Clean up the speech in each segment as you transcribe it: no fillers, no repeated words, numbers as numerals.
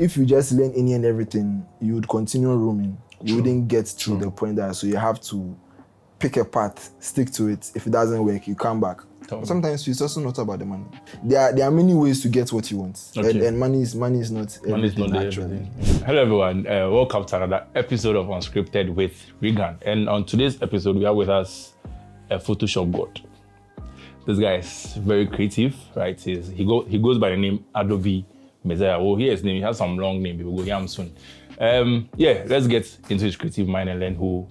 if you just learn any and everything, you would continue roaming. You wouldn't get to the point that, so you have to pick a path, stick to it. If it doesn't work, you come back. But sometimes it's also not about the money. There are many ways to get what you want, and money is not everything, actually. Hello everyone, welcome to another episode of Unscripted with Raygan. And on today's episode, we have with us a Photoshop god. This guy is very creative, right? He goes by the name Adobe Messiah. Oh, here's his name. He has some long name. We will go hear him soon. Let's get into his creative mind and learn who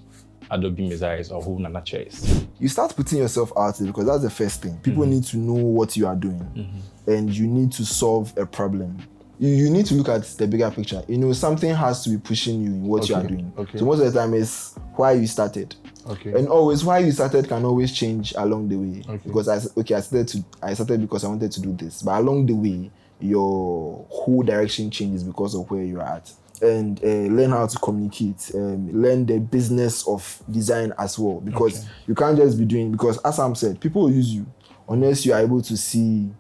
Adobe Messiah is or who Nana Chere is. You start putting yourself out there because that's the first thing. People need to know what you are doing, and you need to solve a problem. You need to look at the bigger picture. You know, something has to be pushing you in what you are doing. So most of the time is why you started. And always why you started can always change along the way. Because I started because I wanted to do this, but along the way your whole direction changes because of where you are at. And learn how to communicate, learn the business of design as well, because you can't just be doing, because as Sam said, people will use you unless you are able to see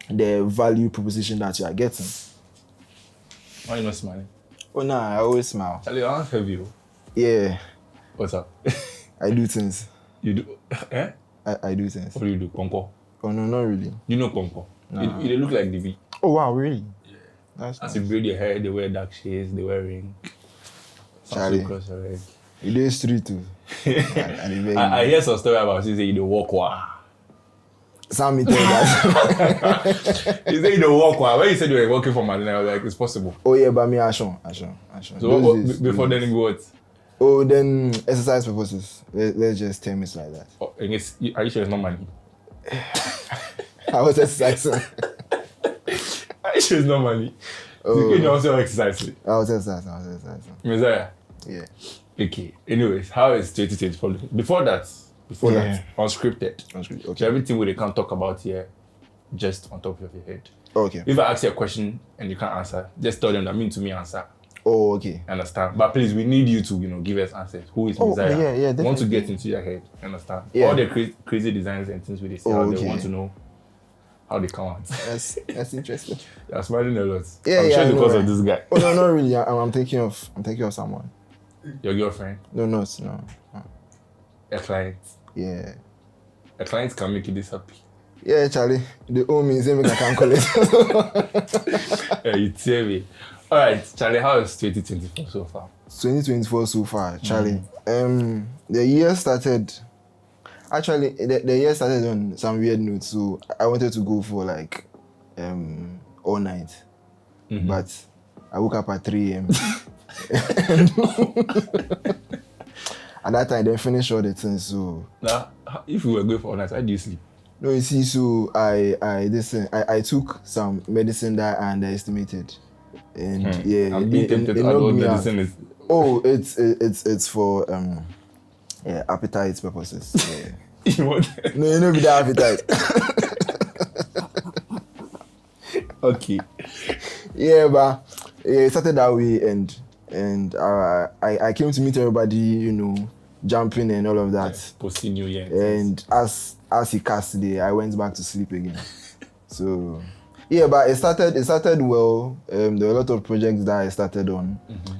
the value proposition that you are getting. Why are you not smiling? Oh no, I always smile. Charlie, I want to have you. Yeah. What's up? I do things. You do? Eh? I do things. What do you do? Konko? Oh no, not really. You know Konko? Nah. They look like DB. Oh wow, really? As Nice. you braid your hair, they wear dark shades, they wear ring. Charlie. Across your head. You do street too. and I hear some story about you say you don't walk one. Sam me tell that. You say you don't walk one. When you said you were working for Madina, I was like, it's possible. Oh yeah, but me Ashon. So before then you what? Oh, then exercise purposes. Let's just term it like that. Oh, and are you sure it's not money? I was exercising. Are you sure it's not money? You can also exercise. I was exercising. Messiah? Yeah. Okay. Anyways, how is 2024? Before that, unscripted. Okay. So everything we can't talk about here, just on top of your head. Okay. If I ask you a question and you can't answer, just tell them that mean to me answer. Oh, okay. Understand? But please, we need you to, give us answers. Who is Messiah? Yeah, definitely. Want to get into your head. Understand? Yeah. All the crazy designs and things they say, they want to know how they come out. That's interesting. You're smiling a lot. Yeah, I'm sure because right? of this guy. Oh no, not really. I'm thinking of someone. Your girlfriend? No. A client? Yeah. A client can make you this happy. Yeah, Charlie. The owe me, say I can call it. Yeah, you tell me. All right, Charlie, how is 2024 so far? 2024 so far, Charlie. The year started. Actually, the year started on some weird note, so I wanted to go for like all night, but I woke up at 3 a.m. At that time, they finished all the things. So now, if you were going for all night, how do you sleep? no, you see, so I took some medicine that I underestimated, and I'm being tempted to add what medicine is. Oh, it's for appetite purposes. Yeah. You want? No, you know with the appetite. Okay. Yeah, but it started that way, and I came to meet everybody, jumping and all of that. Posting New Year. And as he cast today, I went back to sleep again. So yeah, but it started well. There were a lot of projects that I started on,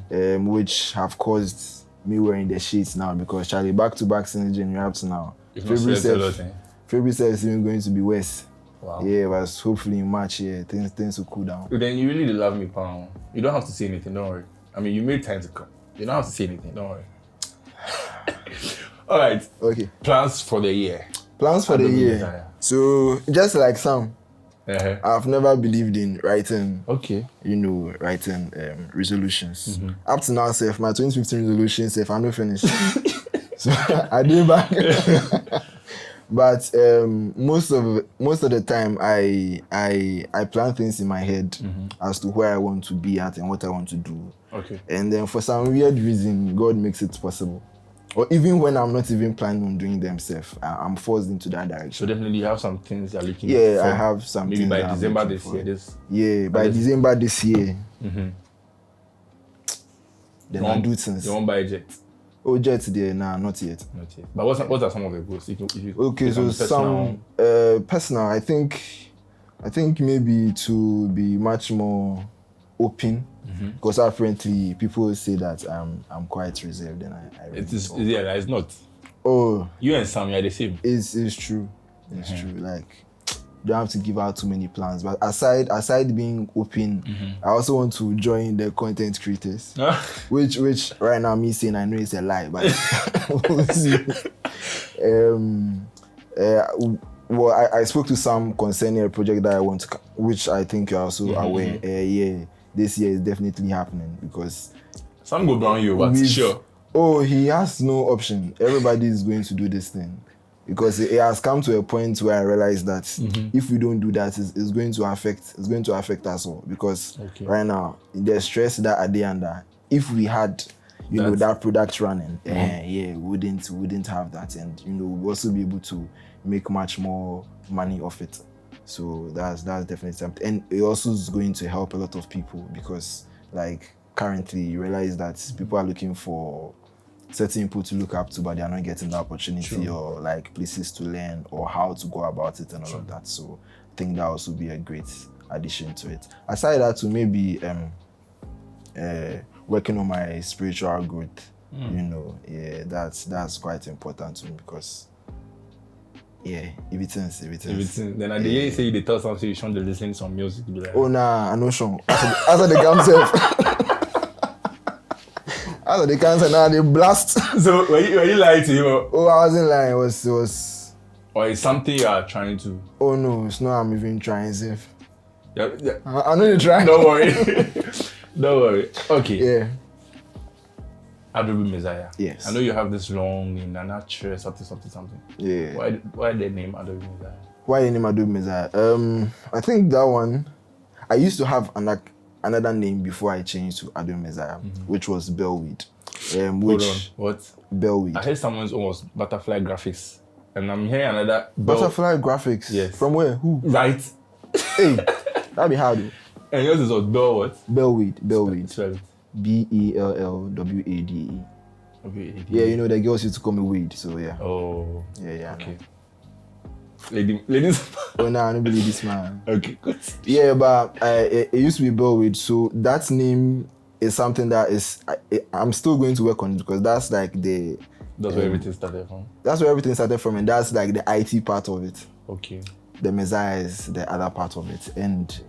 which have caused me wearing the sheets now, because Charlie, back to back since January up to now. February is even going to be worse. Wow. Yeah, but hopefully in March, things will cool down. Then you really love me, pal. You don't have to say anything, don't worry. I mean, you made time to come. You don't have to say anything, don't worry. All right. Okay. Plans for the year. Plans for the year. So, just like Sam, I've never believed in writing, writing resolutions. Up to now, my 2015 resolutions, I'm not finished. So I do back. But most of the time, I plan things in my head as to where I want to be at and what I want to do. Okay. And then for some weird reason, God makes it possible. Or even when I'm not even planning on doing them self, I'm forced into that direction. So definitely you have some things you're looking for. Yeah, I have some maybe things by December this year. Yeah, by December this year. Then I'll do things. You won't buy a jet? Oh, jet there? Nah, not yet. Not yet. But what are some of the goals? Okay, so some personal. I think maybe to be much more open Because apparently people say that I'm quite reserved, and I really don't. Yeah, it's not. Oh, You and Sam, you're the same. it's true. It's true. Like, you don't have to give out too many plans. But aside being open, I also want to join the content creators, which right now me saying I know it's a lie, but we'll see. Well, I spoke to Sam concerning a project that I want to, which I think you're also aware. Yeah, this year is definitely happening because Sam go brown you, but sure. Oh, he has no option. Everybody is going to do this thing because it has come to a point where I realize that if we don't do that, it's going to affect us all. Because right now, the stress that are there under, if we had, that product running, we wouldn't have that, and we'll also be able to make much more money off it. So that's definitely something, and it also is going to help a lot of people because, like, currently you realize that people are looking for certain people to look up to, but they are not getting the opportunity or like places to learn or how to go about it and all of that. So I think that also be a great addition to it. Aside that, to maybe working on my spiritual growth, that's quite important to me because everything's. Then at the end, say they tell something, you shouldn't listen to some music. Be like, oh nah, I know Sean. After the game self. After the cancer, now they blast. So were you lying to him? Oh, I wasn't lying. It was. Or it's something you are trying to. Oh no, it's not. I'm even trying, safe. Yeah. I know you're trying. Don't worry. Don't worry. Okay. Yeah. Adorable Messiah. Yes. I know you have this long name, Nana Chere something. Yeah. Why the name Adorable Messiah? Why the name Adorable Messiah? I think that one. I used to have another name before I changed to Adorable Messiah, which was Bellweed. Hold on. What? Bellweed. I heard someone's almost Butterfly Graphics, and I'm hearing another Butterfly Graphics. Yes. From where? Who? Right. Hey, that'd be hard. And yours is what? Bell what? Bellweed. Spell it. BELLWADE. Okay. Yeah, the girls used to call me Weed, so yeah. Oh. Yeah. Okay. Ladies. Oh no, I don't believe this man. Okay, good. Yeah, but it used to be Bellweed, so that name is something that I'm still going to work on it because that's like the. That's where everything started from. That's where everything started from, and that's like the IT part of it. Okay. The Messiah is the other part of it, and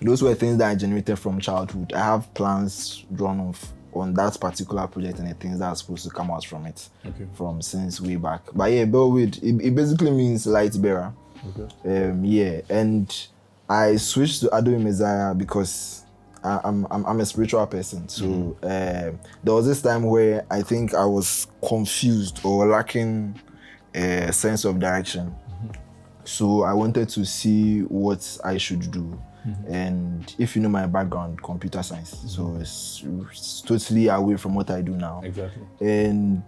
those were things that I generated from childhood. I have plans drawn on that particular project and the things that are supposed to come out from it from since way back. But yeah, Bellweed, it basically means light bearer. Okay. And I switched to Adorable Messiah because I'm a spiritual person. So there was this time where I think I was confused or lacking a sense of direction. So I wanted to see what I should do. And if you know my background, computer science, so it's totally away from what I do now. Exactly. And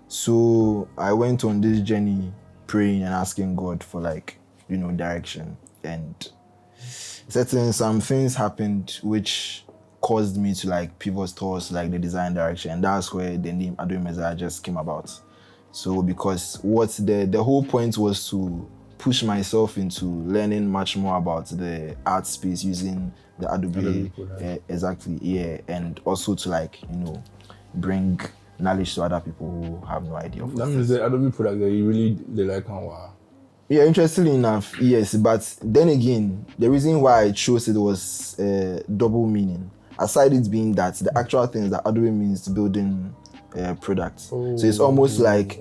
so I went on this journey praying and asking God for direction. And some things happened which caused me to pivot towards the design direction. And that's where the name Adorable Messiah just came about. So because the whole point was to push myself into learning much more about the art space using the Adobe and also to bring knowledge to other people who have no idea. That means the Adobe product that you really like and wow. Yeah, interestingly enough, yes, but then again, the reason why I chose it was double meaning. Aside it being that the actual things that Adobe means building products. So it's almost like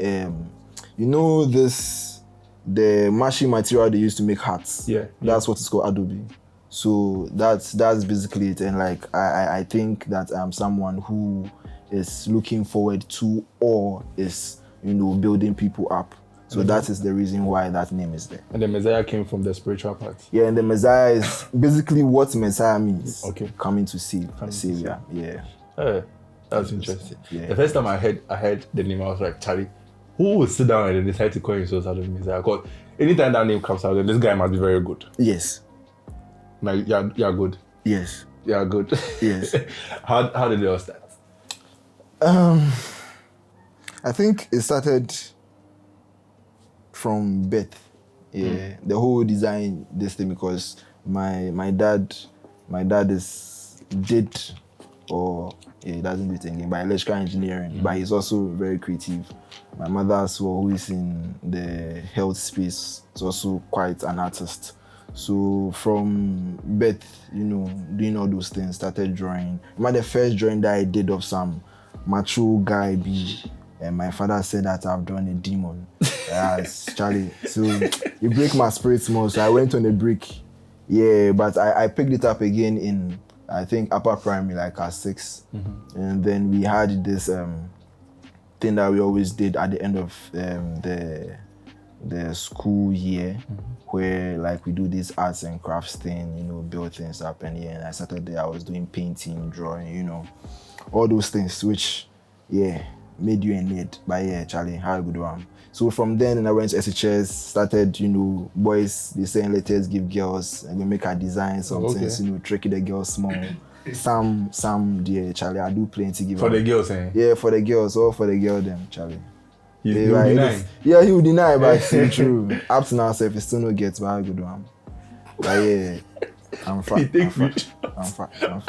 the mashing material they used to make hats. That's what it's called, Adobe. So that's basically it. And I think that I'm someone who is looking forward to or is building people up. So that is the reason why that name is there. And the Messiah came from the spiritual part. Yeah, and the Messiah is basically what Messiah means. Okay. Coming to save. Savior. Yeah. That's interesting. Yeah. The first time I heard the name, I was like, Charlie, who would sit down and then decide to call himself Adorable Messiah? Because anytime that name comes out, then this guy must be very good. Yes. Like, you're good. Yes. You're good. Yes. How did it all start? I think it started from birth. Yeah. The whole design, this thing, because my dad My dad he doesn't do it again, by electrical engineering, but he's also very creative. My mother as well, who is in the health space, is also quite an artist. So from birth, doing all those things, started drawing. The first drawing that I did of some macho guy and my father said that I've drawn a demon. Yes, Charlie. So it break my spirit more, so I went on a break. Yeah, but I picked it up again in, I think, upper primary, like at 6. And then we had this thing that we always did at the end of the school year, where like we do these arts and crafts thing, build things up. And I started there. I was doing painting, drawing, all those things, which made you a need. But Charlie, how a good one. So from then, I went to SHS, started, boys, they saying let us give girls, and we make our designs, some things, tricky the girls small. Some dear Charlie, I do plenty give for the girls, eh? Yeah, for the girls, all for the girl them, Charlie. He will deny. Yeah, he will deny, but it's true. Up to now, if it still no gets, but I good one. But I'm fine. I'm fine.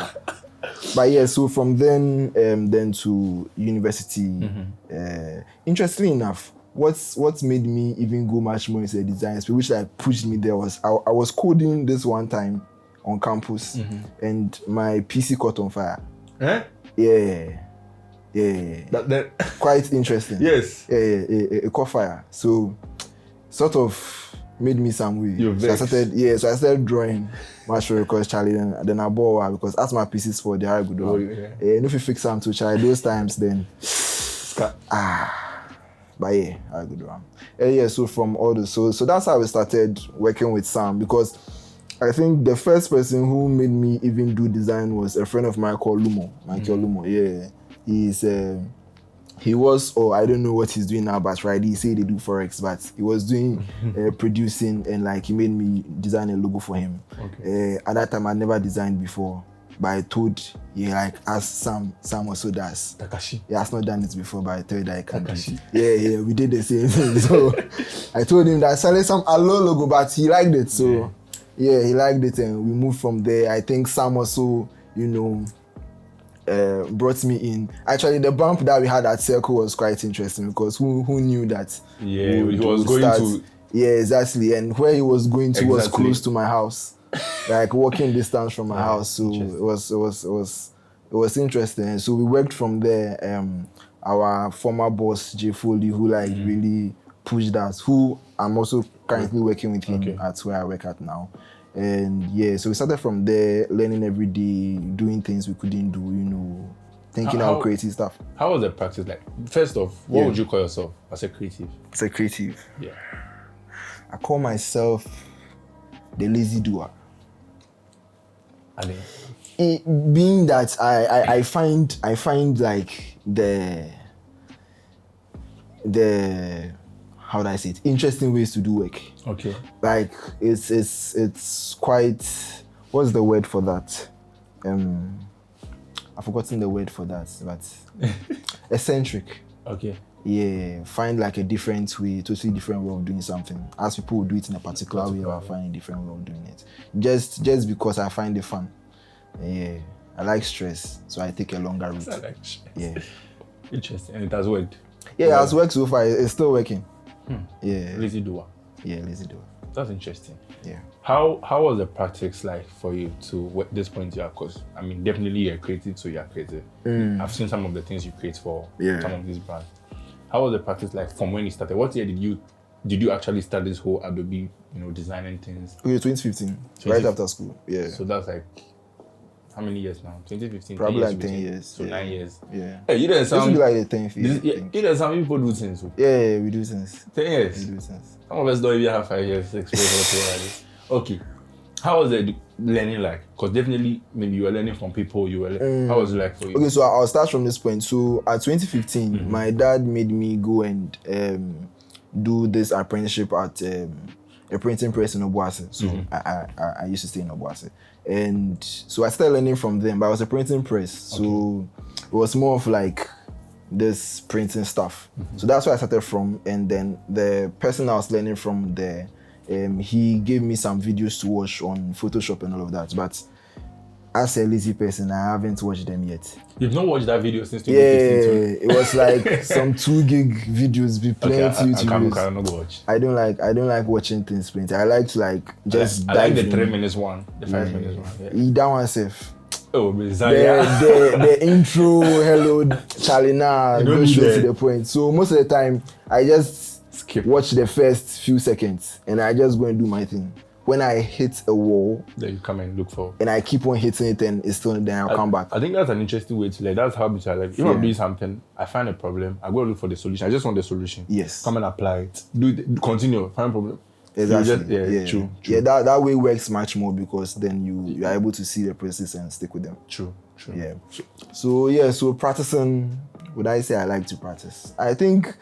But so from then to university, interestingly enough, what made me even go much more into the design space, which like pushed me there, was I was coding this one time on campus, and my PC caught on fire. Eh? Yeah. That quite interesting. Yes. It caught fire. So sort of made me some way. You're vexed. So I started drawing much for because Charlie, then I bought one because as my PCs for the high good one. And if you fix some to Charlie, those times then but I good one. So from all the so that's how we started working with Sam, because I think the first person who made me even do design was a friend of mine called Lumo. Michael Lumo. Yeah. He was, I don't know what he's doing now, but right, he said they do Forex, but he was doing producing, and like he made me design a logo for him. Okay. At that time, I never designed before, but I told, like as Sam also does. Takashi. He has not done it before, but I told that I can do it. Yeah, we did the same thing. So I told him that I started some Allo logo, but he liked it. So he liked it, and we moved from there. I think Sam also, brought me in. Actually, the bump that we had at Circle was quite interesting, because who knew that? Yeah, he was going to. Yeah, exactly. And where he was going to was close to my house, like walking distance from my house. So it was interesting. And so we worked from there. Our former boss Jay Foley, who really pushed us, who I'm also currently working with him at where I work at now. And so we started from there, learning every day, doing things we couldn't do, thinking out creative stuff. How was the practice like? First off, what would you call yourself as a creative? As a creative? Yeah. I call myself the lazy doer. Being that I find like the how do I say it? Interesting ways to do work. Okay. Like it's quite, what's the word for that? I've forgotten the word for that, but eccentric. Okay. Yeah, find like a different way, totally different way of doing something. As people would do it in a particular way, I find a different way of doing it. Just because I find it fun. Yeah, I like stress, so I take a longer route. I like stress. Yeah. Interesting, and it has worked. Yeah, it has worked so far. It's still working. Yeah. Lazy doer. Yeah, lazy doer. That's interesting. Yeah. How was the practice like for you to this point? Yeah, because I mean, definitely you're creative, so you're creative. I've seen some of the things you create for some of these brands. How was the practice like from when you started? What year did you actually start this whole Adobe, designing things? Okay, 2015, right after school. Yeah. So that's like how many years now? 2015. Probably like 10 years. So 9 years. Yeah. Hey, you didn't sound. This will be like the 10th year. You didn't sound people do things. Yeah, we do things. 10 years. We do things. Some of us don't even have 5 years experience. Okay. How was the learning like? Because definitely, maybe you were learning from people. How was it like for you? Okay, so I'll start from this point. So at 2015, my dad made me go and do this apprenticeship at a printing press in Obuasi. So I used to stay in Obuasi. And so I started learning from them, but I was a printing press. So it was more of like this printing stuff. So that's where I started from. And then the person I was learning from there, he gave me some videos to watch on Photoshop and all of that. But as a lazy person, I haven't watched them yet. You've not watched that video since 2016? Yeah, it was like some 2 gig videos, be plenty YouTube I cannot watch. I don't like watching things plenty. I like to like just I like the dive 3 in. minutes one, the 5 minutes one. Yeah. That one safe. Oh, the intro, hello, Charlie, go straight to the point. So most of the time, I just watch the first few seconds and I just go and do my thing. When I hit a wall, then you come and look for, and I keep on hitting it, and it's still then I'll come back. I think that's an interesting way to like. That's how I like. If I'm doing something, I find a problem, I go look for the solution. I just want the solution. Yes. Come and apply it. Continue. Find problem. Exactly. True. Yeah, that way works much more because then you are able to see the process and stick with them. True. Yeah. So practicing. Would I say I like to practice? I think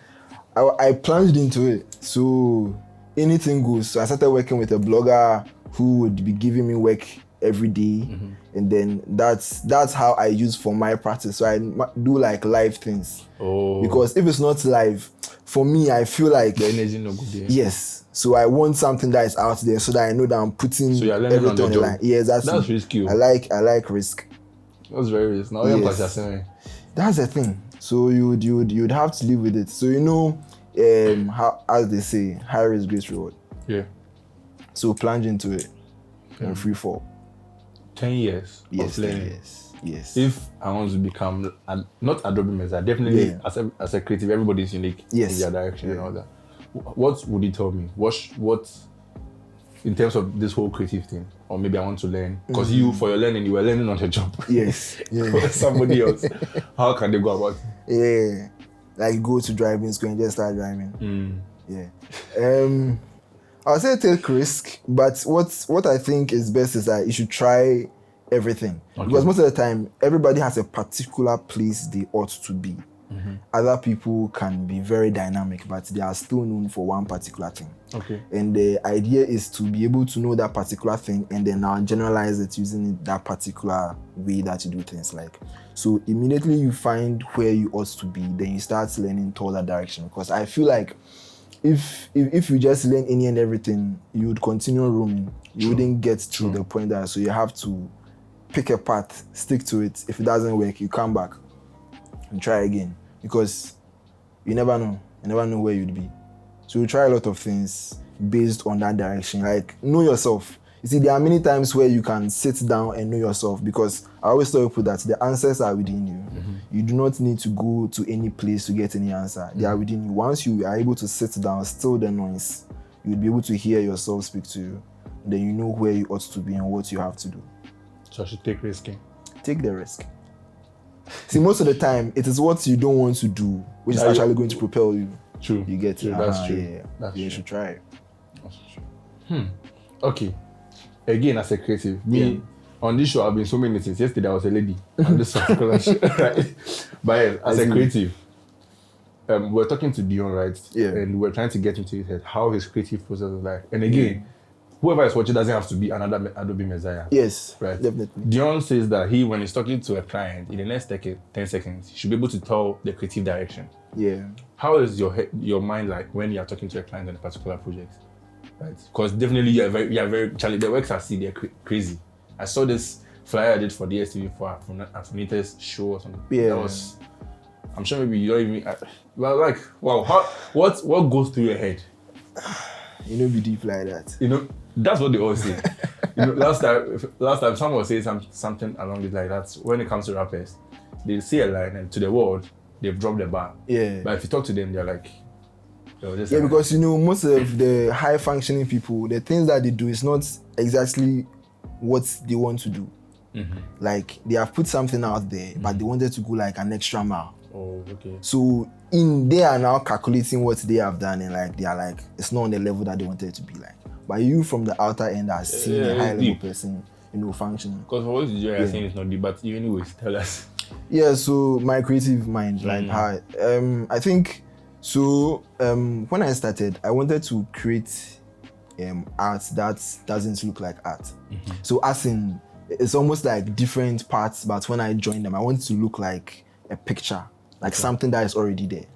I plunged into it. So anything goes. So I started working with a blogger who would be giving me work every day, and then that's how I use for my practice. So I do like live things. Because if it's not live, for me, I feel like the energy no good there. Yes. So I want something that is out there so that I know that I'm putting everything on the line. Yes, that's risky. I like risk. That's very risky. Now that's the thing. So you'd have to live with it. So how, as they say, high risk, great reward. Yeah. So plunge into it and free fall. 10 years. Yes, 10 years. Yes. If I want to become not Adobe Mesa, definitely as a creative, everybody's unique in their direction and all that. What would you tell me? What in terms of this whole creative thing, or maybe I want to learn because for your learning, you were learning on the job. Yes. Somebody else. How can they go about it? Yeah. Like go to driving school and just start driving. Yeah. I would say take risk, but what I think is best is that you should try everything. Because most of the time, everybody has a particular place they ought to be. Other people can be very dynamic, but they are still known for one particular thing. And the idea is to be able to know that particular thing and then now generalize it using that particular way that you do things like. So immediately you find where you ought to be, then you start learning toward that direction. Because I feel like if you just learn any and everything, you would continue roaming. You wouldn't get to the point that, so you have to pick a path, stick to it. If it doesn't work, you come back and try again. Because you never know. You never know where you'd be. So you try a lot of things based on that direction. Like, know yourself. You see, there are many times where you can sit down and know yourself, because I always tell people that the answers are within you. You do not need to go to any place to get any answer. They are within you. Once you are able to sit down, still the noise, you'll be able to hear yourself speak to you. Then you know where you ought to be and what you have to do. So I should take risk. Take the risk. See, most of the time, it is what you don't want to do, which is actually going to propel you. True. You get it. That's true. Yeah. That's you true. should try it. That's true. Okay. Again, as a creative, me on this show, I've been so many things. Yesterday, I was a lady on this particular show, right? But as a creative, we're talking to Dion, right? Yeah. And we're trying to get into his head how his creative process is like. And again, whoever is watching doesn't have to be another Adobe Messiah. Yes, right. Definitely. Dion says that when he's talking to a client, in the next 10 seconds, he should be able to tell the creative direction. Yeah. How is your mind like when you are talking to a client on a particular project? Right. Because definitely you are very Charlie, the works I see, they're crazy. I saw this flyer I did for DSTV for Antonita's show or something. Yeah. That was, I'm sure maybe you don't even, what goes through your head? You know, be deep like that. You know, that's what they all say. Last time someone was saying something along it like that. When it comes to rappers, they say a line and to the world, they've dropped the bar. Yeah. But if you talk to them, they're like, because most of the high functioning people, the things that they do is not exactly what they want to do. Like they have put something out there, but they wanted to go like an extra mile. Oh, okay. So they are now calculating what they have done, and like they are like, it's not on the level that they wanted it to be like. But you from the outer end are seeing a high level person, functioning. Because for what you are saying it's not deep, but anyways, tell us. Yeah, so my creative mind, like how I think so when I started, I wanted to create art that doesn't look like art. So as in, it's almost like different parts, but when I joined them, I wanted to look like a picture, like something that is already there.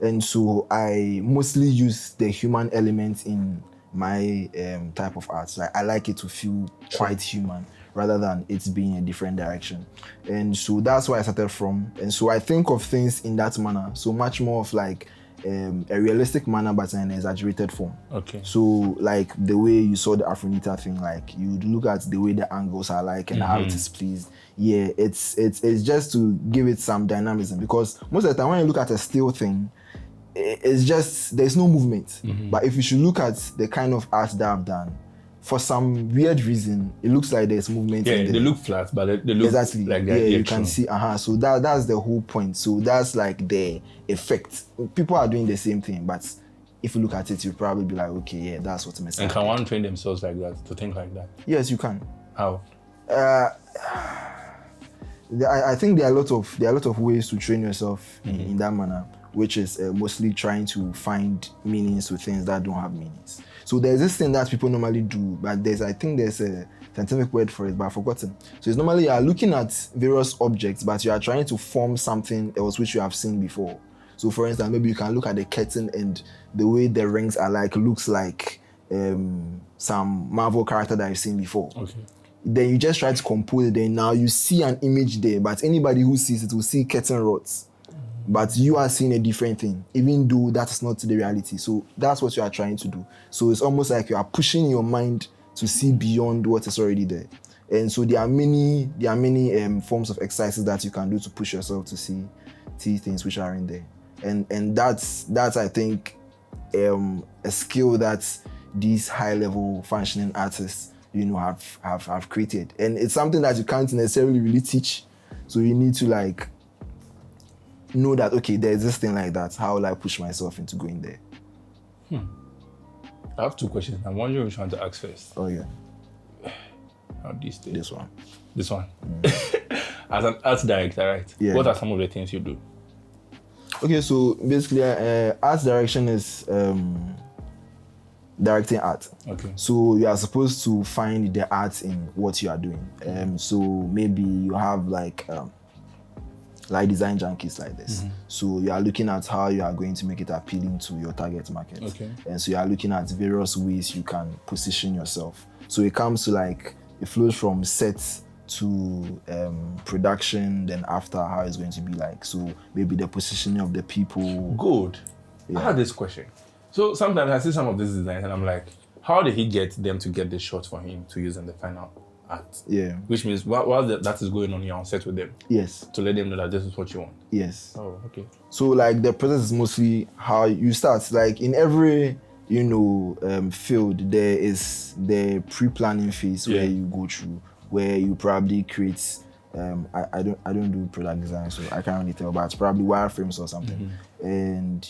And so I mostly use the human element in my type of art. So I like it to feel quite human, rather than it being a different direction. And so that's where I started from. And so I think of things in that manner, so much more of like a realistic manner but in an exaggerated form. Okay. So like the way you saw the Afronita thing, like you look at the way the angles are like and how it is pleased. Yeah, it's just to give it some dynamism, because most of the time when you look at a still thing, it's just there's no movement. But if you should look at the kind of art that I've done, for some weird reason, it looks like there's movement. Yeah, in there. they look flat, but they look exactly like yeah, you true. can see. So that's the whole point. So that's like the effect. People are doing the same thing, but if you look at it, you'll probably be like, okay, yeah, that's what makes. And can one train themselves like that to think like that? Yes, you can. How? I think there are a lot of ways to train yourself in that manner, which is mostly trying to find meanings to things that don't have meanings. So there's this thing that people normally do, but I think there's a scientific word for it, but I've forgotten. So it's normally you are looking at various objects, but you are trying to form something else which you have seen before. So for instance, maybe you can look at the curtain and the way the rings are like looks like some Marvel character that you've seen before. Okay. Then you just try to compose it, then now you see an image there, but anybody who sees it will see curtain rods. But you are seeing a different thing, even though that's not the reality. So that's what you are trying to do. So it's almost like you are pushing your mind to see beyond what is already there. And so there are many forms of exercises that you can do to push yourself to see things which are in there. And that's I think a skill that these high level functioning artists have created. And it's something that you can't necessarily really teach. So you need to like know that, okay, there's this thing like that. How will I push myself into going there? I have two questions. I'm wondering which one to ask first. Oh yeah. How these days? This one. This one. As an art director, right? Yeah. What are some of the things you do? Okay, so basically art direction is directing art. Okay. So you are supposed to find the art in what you are doing. So maybe you have like design junkies like this. So you are looking at how you are going to make it appealing to your target market. Okay. And so you are looking at various ways you can position yourself. So it comes to like, it flows from sets to production, then after how it's going to be like. So maybe the positioning of the people. Good. Yeah. I had this question. So sometimes I see some of these designs and I'm like, how did he get them to get the shot for him to use in the final art? Yeah. Which means while that is going on, you're on set with them. Yes. To let them know that this is what you want. Yes. Oh, okay. So like the process is mostly how you start. Like in every field, there is the pre-planning phase where you go through, where you probably create. I don't do product design, so I can't really tell, but it's probably wireframes or something. And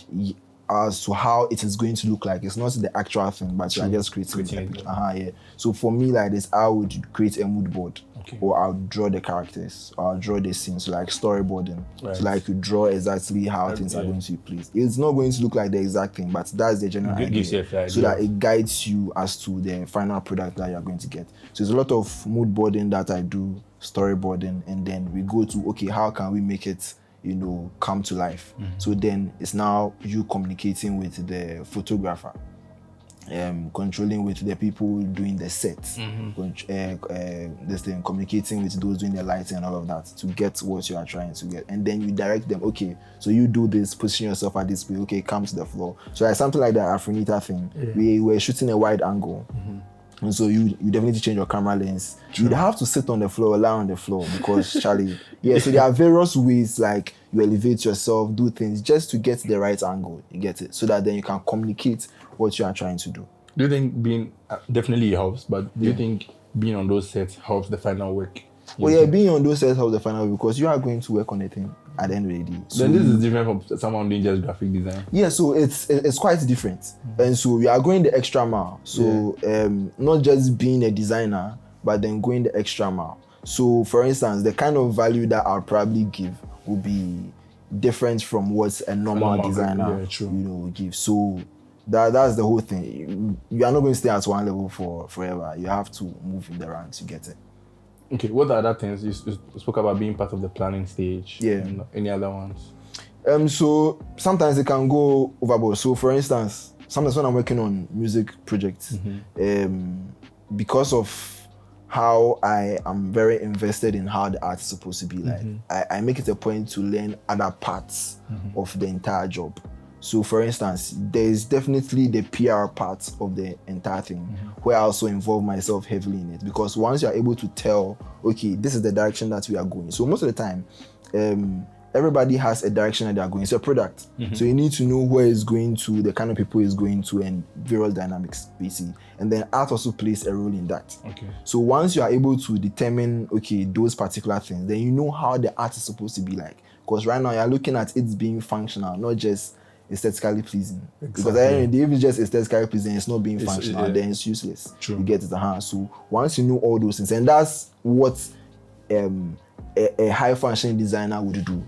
as to how it is going to look like, it's not the actual thing, but you are just creating a picture. Yeah. So for me, like this, I would create a mood board. Okay. Or I'll draw the characters, or I'll draw the scenes, so like storyboarding. Right. So like you draw exactly how things are going to be placed. It's not going to look like the exact thing, but that's the general idea. So that it guides you as to the final product that you're going to get. So there's a lot of mood boarding that I do, storyboarding, and then we go to, okay, how can we make it come to life? So then it's now you communicating with the photographer, controlling with the people doing the sets, communicating with those doing the lighting and all of that to get what you are trying to get. And then you direct them, okay, so you do this, position yourself at this place, okay, come to the floor. So like something like the Afronita thing, we were shooting a wide angle. And so you definitely change your camera lens. True. You'd have to sit on the floor, lie on the floor, because Charlie, so there are various ways like you elevate yourself, do things just to get the right angle. You get it, so that then you can communicate what you are trying to do. Do you think being definitely helps, but do you think being on those sets helps the final work? Well, yeah, being on those sets helps the final work because you are going to work on a thing at the end of the day. So then this is different from someone doing just graphic design. Yeah, so it's quite different, and so we are going the extra mile. So not just being a designer, but then going the extra mile. So for instance, the kind of value that I'll probably give will be different from what a normal designer will give. So that's the whole thing. You are not going to stay at one level for forever. You have to move in the ranks to get it. Okay, what are other things? You spoke about being part of the planning stage. Yeah. Any other ones? So sometimes it can go overboard. So for instance, sometimes when I'm working on music projects, because of how I am very invested in how the art is supposed to be. Like I make it a point to learn other parts of the entire job. So for instance, there's definitely the PR part of the entire thing where I also involve myself heavily in it, because once you're able to tell, okay, this is the direction that we are going. So most of the time, everybody has a direction that they are going. It's a product. So you need to know where it's going to, the kind of people it's going to, and various dynamics, basically. And then art also plays a role in that. Okay. So once you are able to determine, okay, those particular things, then you know how the art is supposed to be like. Because right now you're looking at it being functional, not just aesthetically pleasing. Because at the end of the day, if it's just aesthetically pleasing, it's not being functional, then it's useless. True. You get it. So once you know all those things, and that's what a high functioning designer would do.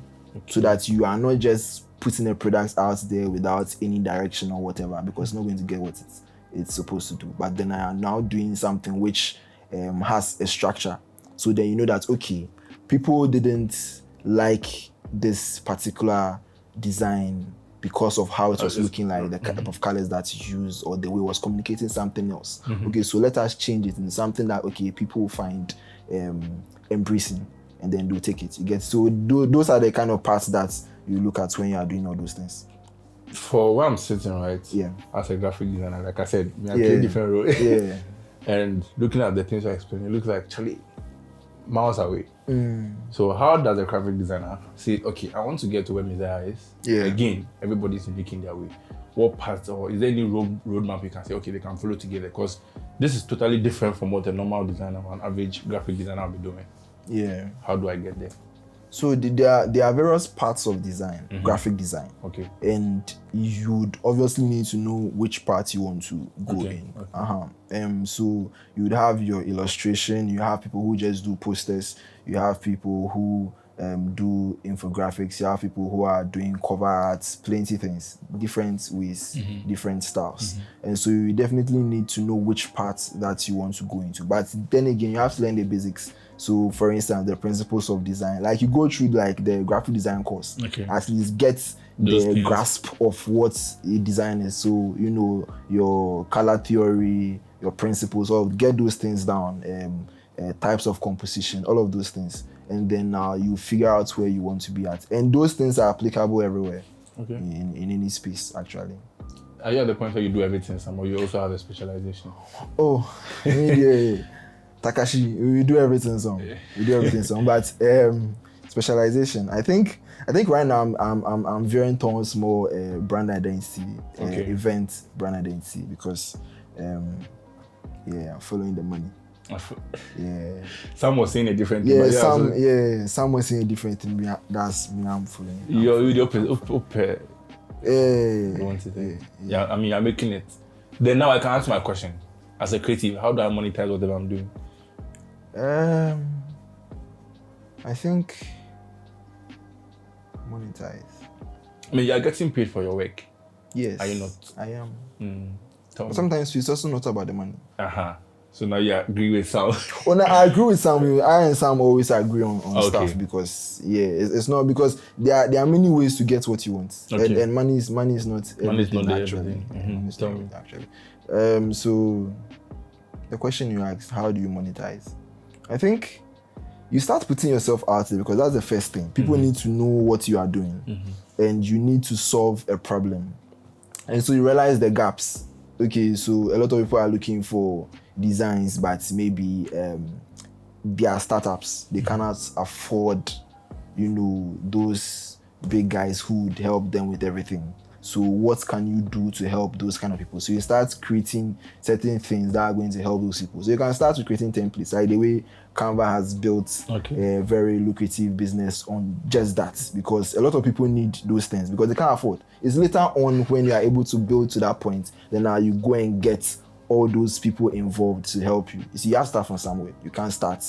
So that you are not just putting a product out there without any direction or whatever, because it's not going to get what it's supposed to do. But then I am now doing something which has a structure. So then you know that, okay, people didn't like this particular design because of how it was looking like, the type of colors that you use, or the way it was communicating something else. Okay, so let us change it in something that, okay, people will find embracing, and then they'll take it. You get, so those are the kind of parts that you look at when you are doing all those things. For where I'm sitting, right? Yeah. As a graphic designer, like I said, I play different roles. Yeah. And looking at the things I explained, it looks like Charlie miles away. So how does a graphic designer say, okay, I want to get to where Messiah is? Yeah. Again, everybody's unique in their way. What parts, or is there any roadmap you can say, okay, they can follow together? Because this is totally different from what a normal designer or an average graphic designer will be doing. Yeah. How do I get there? So there are various parts of design, graphic design. Okay. And you'd obviously need to know which part you want to go in. Okay. So you'd have your illustration, you have people who just do posters, you have people who do infographics, you have people who are doing cover arts, plenty things, different ways, different styles. And so you definitely need to know which parts that you want to go into. But then again, you have to learn the basics. So for instance, the principles of design, like you go through like the graphic design course, at least get the grasp of what a design is. So, you know, your color theory, your principles, or get those things down, types of composition, all of those things. And then you figure out where you want to be at. And those things are applicable everywhere, in any space, actually. Are you at the point where you do everything, Sam, or you also have a specialization? Oh, yeah. Takashi, we do everything, we do everything, but specialization. I think right now I'm veering towards more brand identity, event brand identity, because I'm following the money. Yeah. Some was saying a different thing. Some was saying a different thing. That's me. I'm following. You're I mean, you're making it. Then now I can answer my question. As a creative, how do I monetize whatever I'm doing? I think monetize. I mean, you're getting paid for your work. Yes. Are you not? I am. But sometimes it's also not about the money. So now you agree with Sam. Well, no, I agree with Sam. I and Sam always agree on stuff, because it's not, because there are many ways to get what you want, and money is not everything, actually. It's not everything, actually. So the question you asked, how do you monetize? I think you start putting yourself out there, because that's the first thing. People need to know what you are doing, and you need to solve a problem. And so you realize the gaps. Okay, so a lot of people are looking for designs, but maybe they are startups. They cannot afford, those big guys who would help them with everything. So what can you do to help those kind of people? So you start creating certain things that are going to help those people. So you can start with creating templates, like the way Canva has built a very lucrative business on just that, because a lot of people need those things because they can't afford. It's later on when you are able to build to that point, then now you go and get all those people involved to help you. You see, you have to start from somewhere. You can't start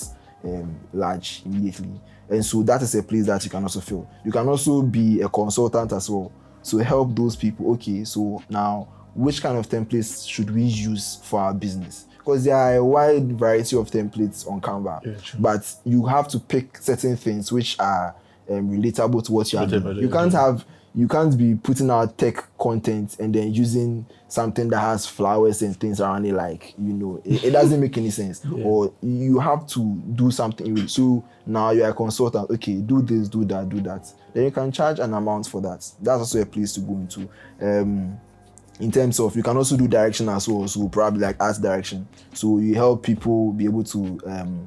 large immediately. And so that is a place that you can also fill. You can also be a consultant as well. So help those people. Okay, so now which kind of templates should we use for our business? Because there are a wide variety of templates on Canva, but you have to pick certain things which are relatable to what you are doing. You can't have you can't be putting out tech content and then using something that has flowers and things around it, like, you know, it doesn't make any sense. Yeah. Or you have to do something with it. So now you're a consultant, okay, do this, do that, do that. Then you can charge an amount for that. That's also a place to go into. In terms of, you can also do direction as well, so probably like art direction. So you help people be able to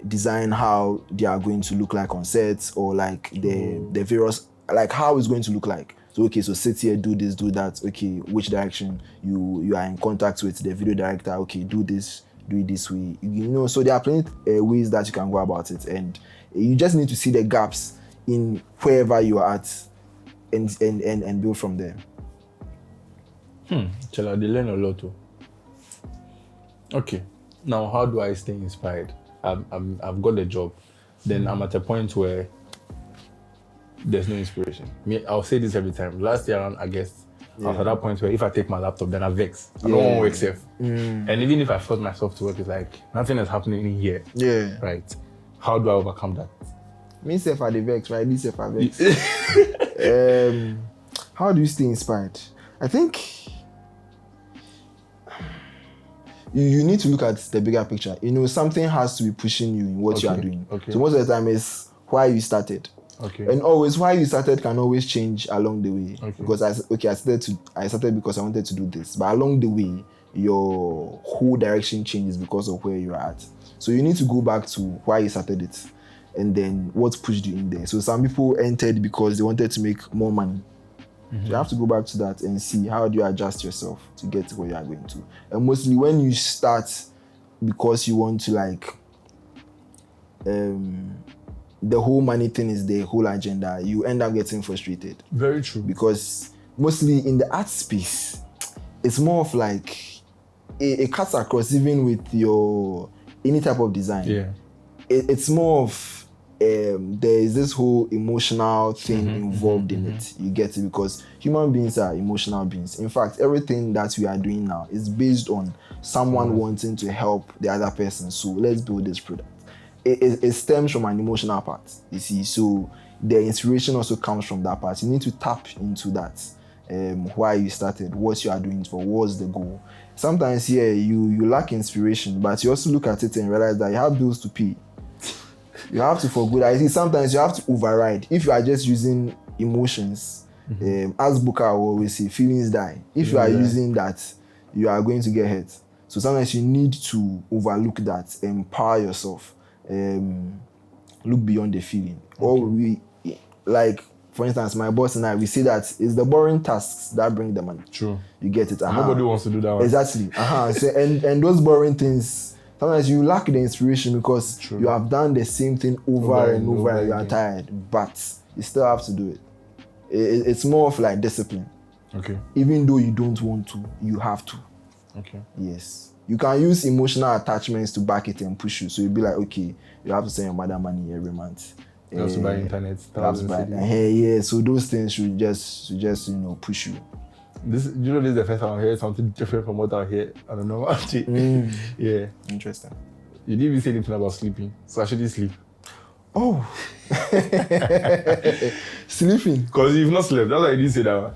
design how they are going to look like on sets, or like the various, like how it's going to look like. So okay, so sit here, do this, do that. Okay, which direction you are in contact with the video director. Okay, do this, do it this way. You know, so there are plenty ways that you can go about it, and you just need to see the gaps in wherever you are at, and build from there. Chala, they learn a lot too. Okay, now how do I stay inspired? I've got a job, then I'm at a point where there's no inspiration. I'll say this every time. Last year, I guess, I was at that point where if I take my laptop, then I vex. I don't want to work safe. And even if I force myself to work, it's like nothing is happening in here. Yeah. Right. How do I overcome that? Me self at the vex, right? This self at vex. How do you stay inspired? I think you need to look at the bigger picture. You know, something has to be pushing you in what you are doing. Okay. So most of the time is why you started. Okay. And always why you started can always change along the way. Okay. Because I started because I wanted to do this. But along the way, your whole direction changes because of where you're at. So you need to go back to why you started it, and then what pushed you in there. So some people entered because they wanted to make more money. So you have to go back to that and see how do you adjust yourself to get to where you are going to. And mostly when you start because you want to, like, the whole money thing is the whole agenda, you end up getting frustrated. Very true. Because mostly in the art space, it's more of like it cuts across even with your any type of design. Yeah. It's more of there is this whole emotional thing involved in it. You get it? Because human beings are emotional beings. In fact, everything that we are doing now is based on someone wanting to help the other person. So let's build this product. It stems from an emotional part, you see. So the inspiration also comes from that part. You need to tap into that. Why you started, what you are doing for, what's the goal. Sometimes, you lack inspiration, but you also look at it and realize that you have bills to pay. You have to forgo that. I think sometimes you have to override. If you are just using emotions, as Buka will always say, feelings die. If you are using that, you are going to get hurt. So sometimes you need to overlook that, empower yourself, look beyond the feeling. Or for instance, my boss and I, we say that it's the boring tasks that bring the money. True. You get it? Nobody wants to do that one. Exactly. So, and those boring ththings, sometimes you lack the inspiration because you have done the same thing over and over and you are tired, but you still have to do it. It's more of like discipline. Okay. Even though you don't want to, you have to. Okay. Yes. You can use emotional attachments to back it and push you. So you'll be like, okay, you have to send your mother money every month. You have to buy internet. So those things should just push you. This is the first time I heard something different from what I hear. I don't know. Yeah. Interesting. You didn't even say anything about sleeping. So I shouldn't sleep. Oh. Sleeping. Because you've not slept. That's why you didn't say that one.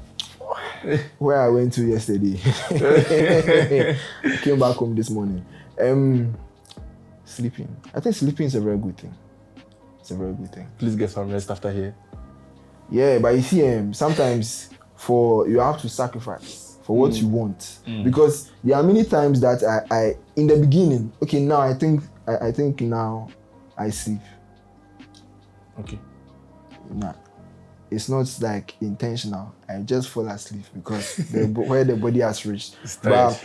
Where I went to yesterday. I came back home this morning. Sleeping. I think sleeping is a very good thing. It's a very good thing. Please get some rest after here. Yeah, but you see, sometimes you have to sacrifice for what you want. Because there are many times that I in the beginning, okay, now I think now I sleep. Okay. Nah. It's not like intentional. I just fall asleep because where the body has reached. But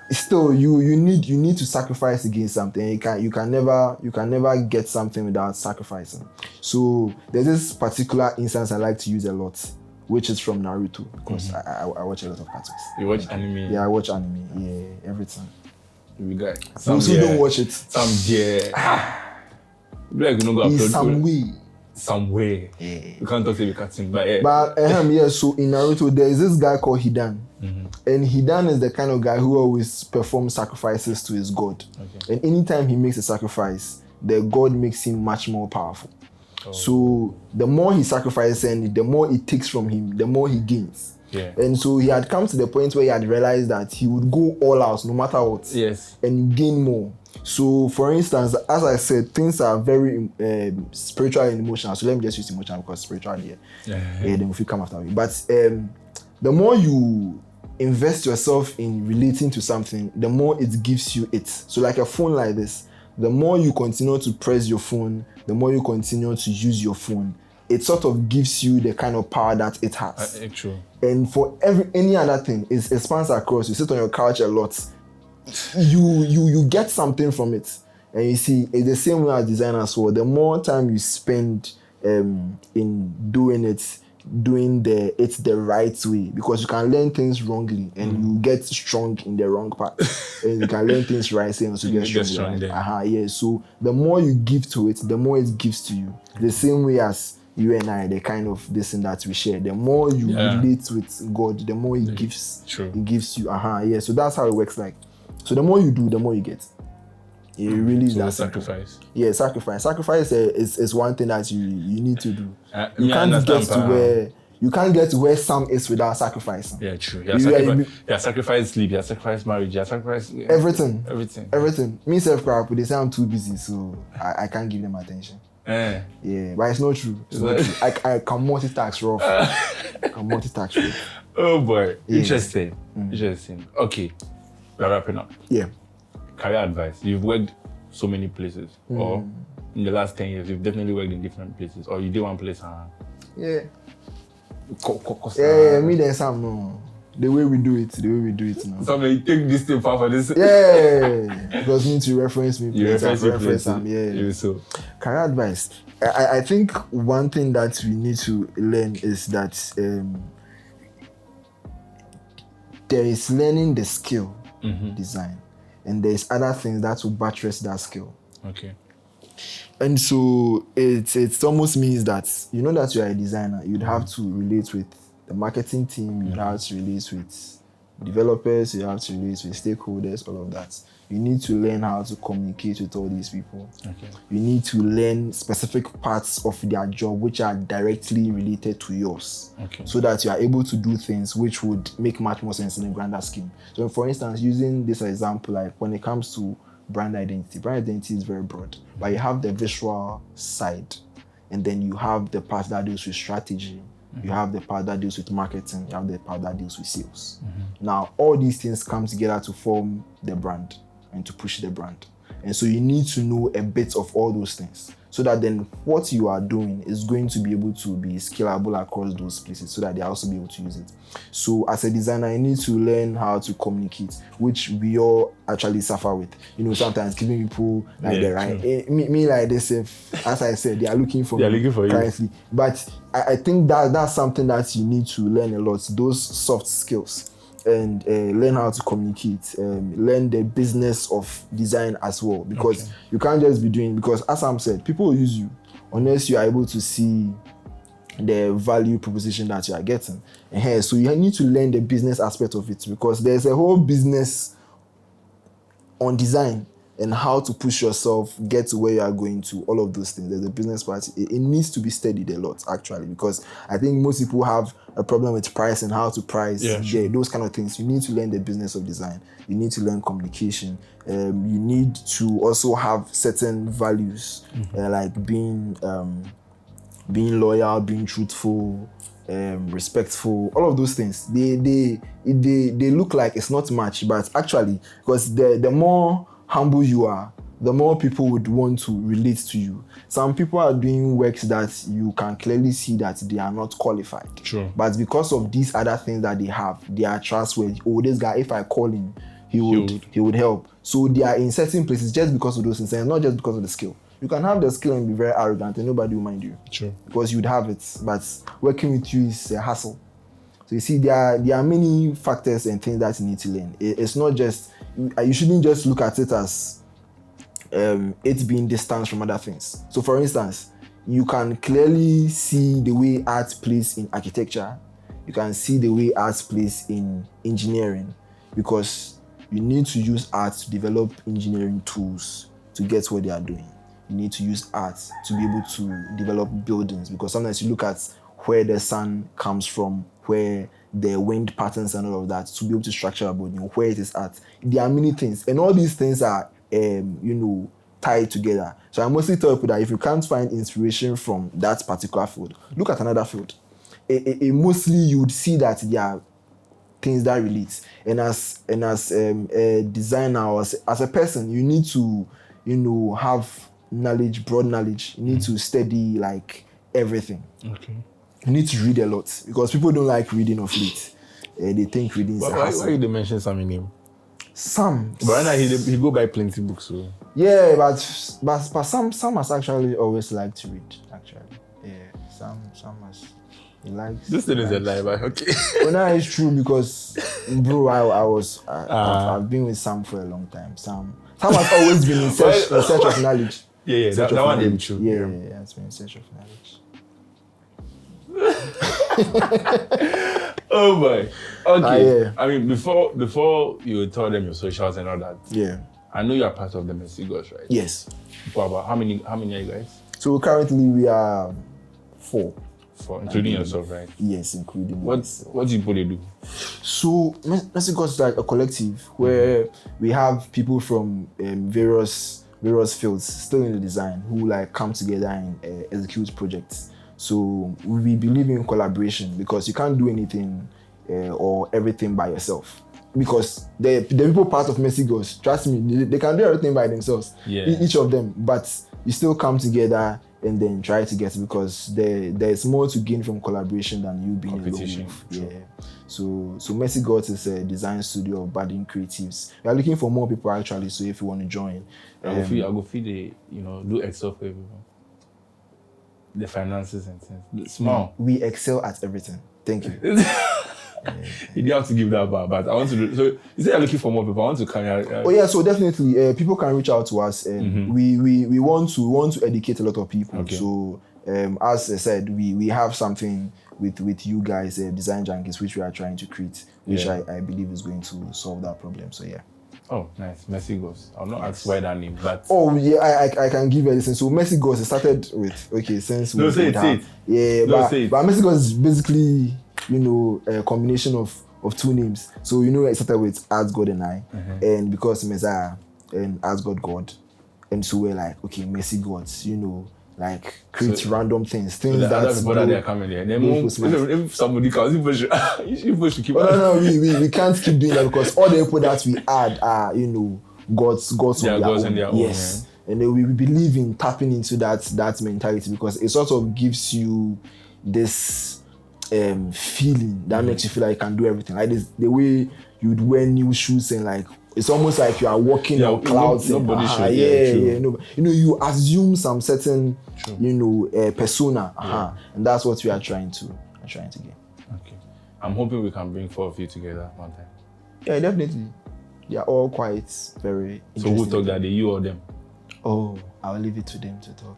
still, you need to sacrifice against something. You can never get something without sacrificing. So there's this particular instance I like to use a lot, which is from Naruto, because I watch a lot of cartoons. You watch anime? Yeah, I watch anime. Yeah, every time. We got Those who don't watch it. Like, you know, go in some way. Yeah. You can't talk to the cartoon, but yeah. But so in Naruto, there is this guy called Hidan. And Hidan is the kind of guy who always performs sacrifices to his god. Okay. And anytime he makes a sacrifice, the god makes him much more powerful. So the more he sacrifices and the more it takes from him, the more he gains. Yeah. And so he had come to the point where he had realized that he would go all out no matter what. Yes. And gain more. So for instance, as I said, things are very spiritual and emotional. So let me just use emotional because spiritual here. Then if we come after me. But the more you invest yourself in relating to something, the more it gives you it. So like a phone like this, the more you continue to press your phone, the more you continue to use your phone, it sort of gives you the kind of power that it has. True. And for any other thing, it expands across. You sit on your couch a lot, you get something from it. And you see, it's the same way as design as well. The more time you spend in doing it the right way, because you can learn things wrongly and you get strong in the wrong part. And you can learn things right and also get strong. Yeah. So the more you give to it, the more it gives to you. The same way as you and I, the kind of this and that we share. The more you relate with God, the more He gives. True. He gives you. Yeah. So that's how it works. Like, so the more you do, the more you get. It really is that sacrifice. Yeah, sacrifice. Sacrifice is one thing that you need to do. You can't get to where Sam is without sacrificing. Yeah, true. Yeah, sacrifice sleep. Yeah, sacrifice marriage. Yeah, sacrifice everything. Everything. Me self-crap, they say I'm too busy, so I can't give them attention. Yeah, but it's not true. It's not true. I can multitask rough. Oh boy, yeah. Interesting. Okay, we're wrapping up. Yeah. Career advice. You've worked so many places, or in the last 10 years, you've definitely worked in different places, or you did one place. Yeah. Yeah, me then Sam, no. The way we do it now. So you take this thing for this. Yeah, because need to reference me. You reference Sam. Yeah. So. Career advice. I think one thing that we need to learn is that there is learning the skill, design, and there's other things that will buttress that skill. Okay. And so it almost means that you know that you are a designer, you'd have to relate with the marketing team, you'd have to relate with developers, you have to relate with stakeholders, all of that. You need to learn how to communicate with all these people. Okay. You need to learn specific parts of their job which are directly related to yours. Okay. So that you are able to do things which would make much more sense in a grander scheme. So for instance, using this example, like when it comes to brand identity is very broad, but you have the visual side, and then you have the part that deals with strategy, you have the part that deals with marketing, you have the part that deals with sales. Now, all these things come together to form the brand and to push the brand. And so you need to know a bit of all those things, so that then what you are doing is going to be able to be scalable across those places, so that they also be able to use it. So as a designer, you need to learn how to communicate, which we all actually suffer with. You know, sometimes giving people like the right, me like this, as I said, they are looking for me currently. But I think that's something that you need to learn a lot, those soft skills. And learn how to communicate, learn the business of design as well, because you can't just be doing, because as Sam said, people will use you unless you are able to see the value proposition that you are getting. So you need to learn the business aspect of it, because there's a whole business on design and how to push yourself, get to where you are going to, all of those things. There's a business part. It needs to be studied a lot, actually, because I think most people have a problem with price and how to price those kind of things. You need to learn the business of design. You need to learn communication. You need to also have certain values, like being loyal, being truthful, respectful, all of those things. They look like it's not much, but actually, because the more humble you are, the more people would want to relate to you. Some people are doing works that you can clearly see that they are not qualified. Sure. But because of these other things that they have, they are trustworthy. Oh, this guy, if I call him, he would help. So they are in certain places just because of those things, and not just because of the skill. You can have the skill and be very arrogant and nobody will mind you. Sure. Because you'd have it, but working with you is a hassle. So you see, there are many factors and things that you need to learn. It's not just, you shouldn't just look at it as it being distant from other things. So for instance, you can clearly see the way art plays in architecture. You can see the way art plays in engineering, because you need to use art to develop engineering tools to get what they are doing. you need to use art to be able to develop buildings, because sometimes you look at where the sun comes from, where the wind patterns and all of that, to be able to structure a building, where it is at. There are many things, and all these things are, tied together. So I mostly tell people that if you can't find inspiration from that particular field, look at another field. Mostly you would see that there are things that relate. And as a designer or as a person, you need to, have knowledge, broad knowledge. You need to study like everything. Okay. You need to read a lot, because people don't like reading of late. They think reading is a hassle. Why you mention Sam in him? Sam. But right now he go buy plenty books. So. Yeah, but Sam has actually always liked to read. Actually, yeah, Sam has. He likes. This thing is a lie, but okay. Well, no, it's true, because, bro, I've been with Sam for a long time. Sam has always been in search of knowledge. Yeah, that one is true. Yeah, it's been in search of knowledge. Oh my. Okay. Yeah. I mean, before you told them your socials and all that. Yeah. I know you are part of the Messy Girls, right? Yes. How many are you guys? So currently we are 4. 4, including yourself, right? Yes, including What do you do? So Messy Girls is like a collective where we have people from various fields still in the design who like come together and execute projects. So we believe in collaboration, because you can't do anything or everything by yourself. Because the people part of Messy Girls, trust me, they can do everything by themselves, each of them. But you still come together and then try to get it, because there's more to gain from collaboration than you being alone. Yeah. So Messy Girls is a design studio of budding creatives. We are looking for more people actually. So if you want to join, I go feed the do Excel for everyone. The finances and things. Small. We excel at everything. Thank you. You didn't have to give that back, but I want to do. So you say you're looking for more people. I want to carry out. Oh yeah, so definitely people can reach out to us, and we want to educate a lot of people. Okay. So as I said, we have something with you guys, Design Junkies, which we are trying to create, which I believe is going to solve that problem. So yeah. Oh, nice. Messy Girls. I'll not ask why that name, but... Oh, yeah, I can give you a listen. So, Messy Girls started with, since we... No, say it. Yeah, but Messy Girls is basically, a combination of 2 names. So, it started with As God and I. And because Messiah and As God. And so we're like, okay, Messy Gods, like create random things that they are coming here. If somebody comes, you push to keep. No, we can't keep doing that, because all the people that we add are gods of their own. Yes, and then we believe in tapping into that mentality, because it sort of gives you this feeling that makes you feel like you can do everything. Like this, the way you'd wear new shoes and like. It's almost like you are walking on clouds. Nobody should. You assume some certain, persona. And that's what we are trying to get. Okay. I'm hoping we can bring 4 of you together one time. Yeah, definitely. They are all quite very interesting. So who talk that day, you or them? Oh, I'll leave it to them to talk.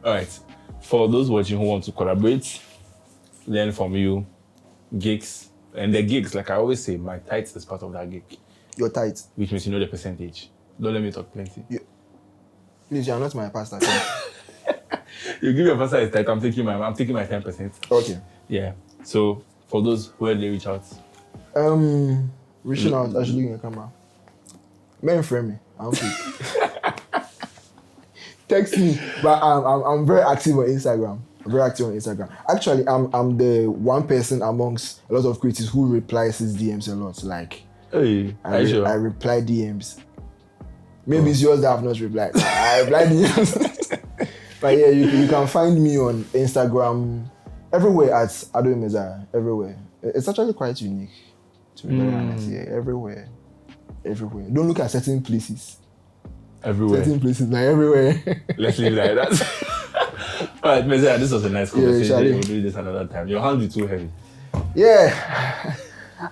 All right. For those watching who want to collaborate, learn from you, gigs. And the gigs, like I always say, my tights is part of that gig. Your tights? Which means you know the percentage. Don't let me talk plenty. Please, you're not my pastor. You give your pastor his tight, I'm taking my 10%. Okay. Yeah. So, for those, where they reach out? Reaching out, actually in your camera. Men frame me. I'm fake. Text me. But I'm very active on Instagram. Actually, I'm the one person amongst a lot of creators who replies his DMs a lot. Like, hey, I reply DMs. Maybe it's yours that I've not replied. I reply DMs. But yeah, you can find me on Instagram, everywhere at Ado Messiah. Everywhere. It's actually quite unique, to be very honest. Yeah, everywhere. Don't look at certain places. Everywhere. Like everywhere. Let's leave it like that. All right, Messiah, this was a nice conversation. We'll do this another time. Your hands be too heavy. Yeah.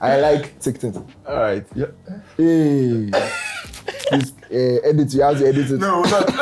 I like TikTok. All right. Yeah. Hey. Please, edit. You have to edit it. No, not.